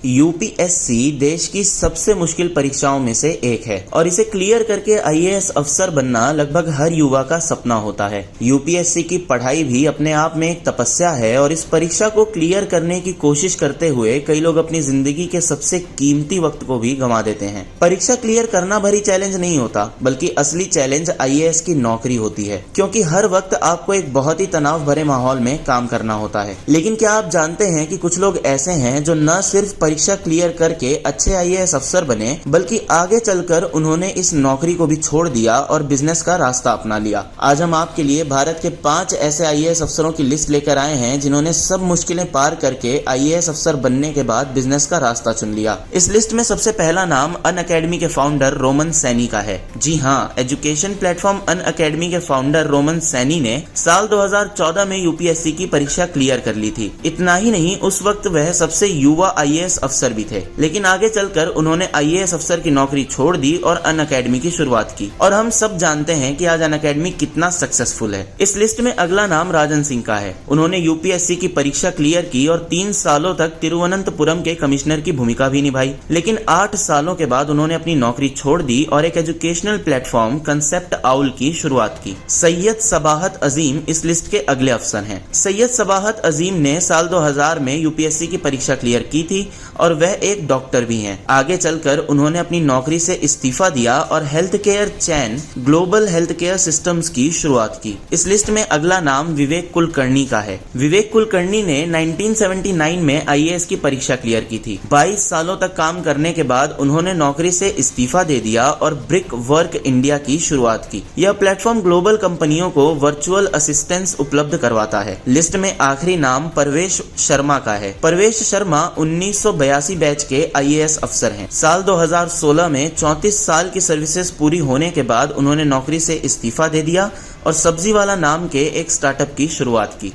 UPSC देश की सबसे मुश्किल परीक्षाओं में से एक है और इसे क्लियर करके आईएएस अफसर बनना लगभग हर युवा का सपना होता है। यूपीएससी की पढ़ाई भी अपने आप में एक तपस्या है और इस परीक्षा को क्लियर करने की कोशिश करते हुए कई लोग अपनी जिंदगी के सबसे कीमती वक्त को भी गंवा देते हैं। परीक्षा क्लियर करना भरी चैलेंज नहीं होता, बल्कि असली चैलेंज आईएएस की नौकरी होती है, क्योंकि हर वक्त आपको एक बहुत ही तनाव भरे माहौल में काम करना होता है। लेकिन क्या आप जानते हैं कि कुछ लोग ऐसे हैं जो न सिर्फ परीक्षा क्लियर करके अच्छे आईएएस अफसर बने, बल्कि आगे चलकर उन्होंने इस नौकरी को भी छोड़ दिया और बिजनेस का रास्ता अपना लिया। आज हम आपके लिए भारत के 5 ऐसे आईएएस अफसरों की लिस्ट लेकर आए हैं जिन्होंने सब मुश्किलें पार करके आईएएस अफसर बनने के बाद बिजनेस का रास्ता चुन लिया। इस लिस्ट में सबसे पहला नाम अनअकैडमी के फाउंडर रोमन सैनी का है। जी हाँ, एजुकेशन प्लेटफॉर्म अनअकैडमी के फाउंडर रोमन सैनी ने साल 2014 में यूपीएससी की परीक्षा क्लियर कर ली थी। इतना ही नहीं, उस वक्त वह सबसे युवा आईएएस अफसर भी थे, लेकिन आगे चलकर उन्होंने आईएएस अफसर की नौकरी छोड़ दी और अनअकैडमी की शुरुआत की। और हम सब जानते हैं कि आज अनअकैडमी कितना सक्सेसफुल है। इस लिस्ट में अगला नाम राजन सिंह का है। उन्होंने यूपीएससी की परीक्षा क्लियर की और 3 सालों तक तिरुवनंतपुरम के कमिश्नर की भूमिका भी निभाई, लेकिन 8 सालों के बाद उन्होंने अपनी नौकरी छोड़ दी और एक एजुकेशनल प्लेटफॉर्म कंसेप्ट आउल की शुरुआत की। सैयद सबाहत अजीम इस लिस्ट के अगले अफसर हैं। सैयद सबाहत अजीम ने साल 2000 में यूपीएससी की परीक्षा क्लियर की थी और वह एक डॉक्टर भी हैं। आगे चलकर उन्होंने अपनी नौकरी से इस्तीफा दिया और हेल्थ केयर चैन ग्लोबल हेल्थ केयर सिस्टम्स की शुरुआत की। इस लिस्ट में अगला नाम विवेक कुलकर्णी का है। विवेक कुलकर्णी ने 1979 में आईएएस की परीक्षा क्लियर की थी। 22 सालों तक काम करने के बाद उन्होंने नौकरी से इस्तीफा दे दिया और ब्रिक वर्क इंडिया की शुरुआत की। यह प्लेटफॉर्म ग्लोबल कंपनियों को वर्चुअल असिस्टेंस उपलब्ध करवाता है। लिस्ट में आखिरी नाम परवेश शर्मा का है। परवेश शर्मा 1982 बैच के आईएएस अफसर हैं। साल 2016 में 34 साल की सर्विसेज पूरी होने के बाद उन्होंने नौकरी से इस्तीफा दे दिया और सब्जी वाला नाम के एक स्टार्टअप की शुरुआत की।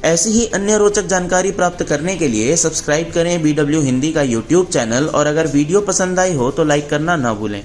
ऐसी ही अन्य रोचक जानकारी प्राप्त करने के लिए सब्सक्राइब करें BW हिंदी का यूट्यूब चैनल और अगर वीडियो पसंद आई हो तो लाइक करना ना भूलें।